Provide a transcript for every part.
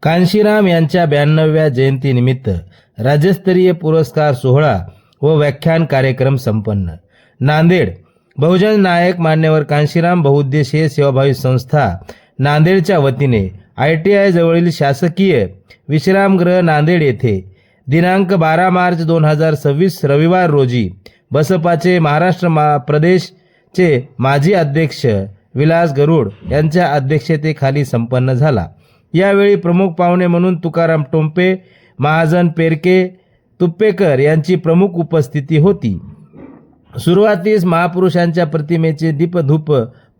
कांशीराम यांच्या 92व्या जयंतीनिमित्त राज्यस्तरीय पुरस्कार सोहळा व व्याख्यान कार्यक्रम संपन्न. नांदेड. बहुजन नायक मान्यवर कांशीराम बहुउद्देशीय सेवाभावी संस्था नांदेडच्या वतीने ITI जवळील शासकीय विश्रामगृह नांदेड येथे दिनांक 12 मार्च 2026 रविवार रोजी बसपाचे महाराष्ट्र प्रदेशचे माजी अध्यक्ष विलास गरुड यांच्या अध्यक्षतेखाली संपन्न झाला. यावेळी प्रमुख पाहुणे म्हणून तुकाराम टोंपे, महाजन पेरके, तुप्पेकर यांची प्रमुख उपस्थिती होती. सुरुवातीस महापुरुषांच्या प्रतिमेचे दीपधूप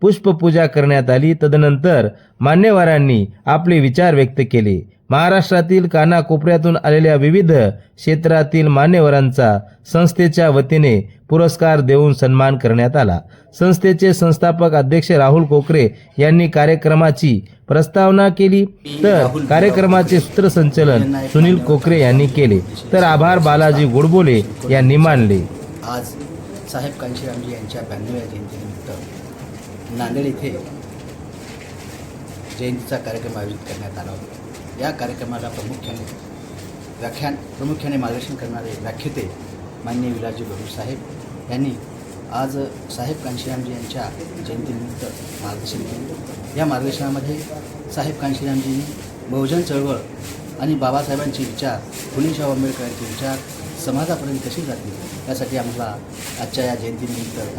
पुष्पपूजा करण्यात आली. तदनंतर मान्यवरांनी आपले विचार व्यक्त केले. महाराष्ट्रातील कानाकोपऱ्यातून आलेल्या विविध क्षेत्रातील मान्यवरांचा संस्थेच्या वतीने पुरस्कार देऊन सन्मान करण्यात आला. संस्थेचे संस्थापक अध्यक्ष राहुल कोकरे यांनी कार्यक्रमाची प्रस्तावना केली, तर कार्यक्रमाचे सूत्रसंचालन सुनील कोकरे यांनी केले, तर आभार बालाजी गोडबोले यांनी मानले. आज साहेब कांशीरामजी यांच्या 92व्या जयंतीनिमित्त नांदेड येथे जयंतीचा कार्यक्रम आयोजित करण्यात आला होता. या कार्यक्रमाला प्रामुख्याने मार्गदर्शन करणारे व्याख्याते माननीय विलासजी गरुड साहेब यांनी आज साहेब कांशीरामजी यांच्या जयंतीनिमित्त मार्गदर्शन केले. या मार्गदर्शनामध्ये साहेब कांशीरामजींनी बहुजन चळवळ आणि बाबासाहेबांचे विचार, फुले शाहू आंबेडकरांचे विचार समाजापर्यंत कसे जातील यासाठी आम्हाला आजच्या या जयंतीनिमित्त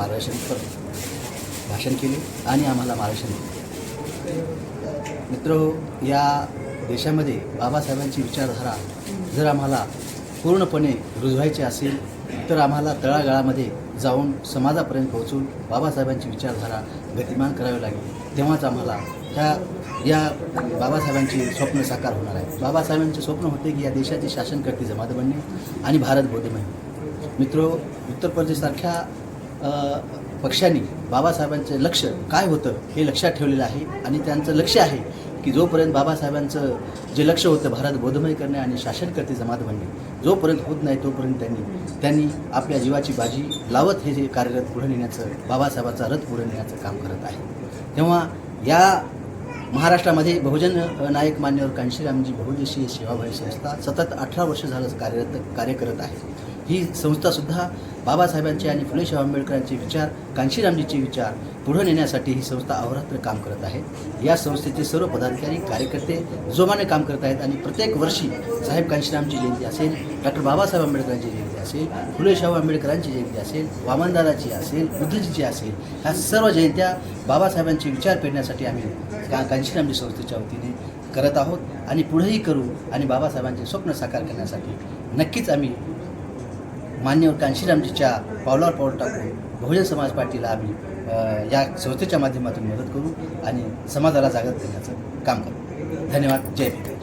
भाषण केले आणि आम्हाला मार्गदर्शन केले. मित्रहो, या देशामध्ये बाबासाहेबांची विचारधारा जर आम्हाला पूर्णपणे रुजवायची असेल तर आम्हाला तळागाळामध्ये जाऊन समाजापर्यंत पोहोचून बाबासाहेबांची विचारधारा गतिमान करावी लागेल. तेव्हाच आम्हाला या बाबासाहेबांची स्वप्न साकार होणार आहे. बाबासाहेबांचे स्वप्न होते की या देशाचे शासनकर्ते जमात बनणे आणि भारत बौद्धमय. मित्रो, उत्तर प्रदेशसारख्या पक्षांनी बाबासाहेबांचं लक्ष काय होतं हे लक्षात ठेवलेलं आहे आणि त्यांचं लक्ष आहे की जोपर्यंत बाबासाहेबांचं जे लक्ष होतं भारत बौद्धमय करणे आणि शासनकर्ते जमात बनणे, जोपर्यंत होत नाही तोपर्यंत त्यांनी आपल्या जीवाची बाजी लावत हे जे कार्यरत पुढे नेण्याचं, बाबासाहेबांचा रथ पुढे नेण्याचं काम करत आहे. तेव्हा या महाराष्ट्रामध्ये बहुजन नायक मान्यवर कांशीरामजी बहुउद्देशीय सेवाभावी संस्था सतत 18 वर्ष झालं कार्य करत आहे. ही संस्थासुद्धा बाबासाहेबांचे आणि फुले शाहू आंबेडकरांचे विचार, कांशीरामजीचे विचार पुढे नेण्यासाठी ही संस्था अहोरात्र काम करत आहे. या संस्थेचे सर्व पदाधिकारी, कार्यकर्ते जोमाने काम करत आहेत आणि प्रत्येक वर्षी साहेब कांशीरामची जयंती असेल, डॉक्टर बाबासाहेब आंबेडकरांची जयंती असेल, फुले शाहू आंबेडकरांची जयंती असेल, वामनदादाची असेल, बुद्धजीची असेल, ह्या सर्व जयंत्या बाबासाहेबांचे विचार पेरण्यासाठी आम्ही कांशीरामजी संस्थेच्या वतीने करत आहोत आणि पुढेही करू आणि बाबासाहेबांचे स्वप्न साकार करण्यासाठी नक्कीच आम्ही मान्यवर कांशीरामजीच्या पावलावर पाऊल टाकून बहुजन समाज पार्टीला आम्ही या संस्थेच्या माध्यमातून मदत करू आणि समाजाला जागृत करण्याचं काम करू. धन्यवाद. जय भीम.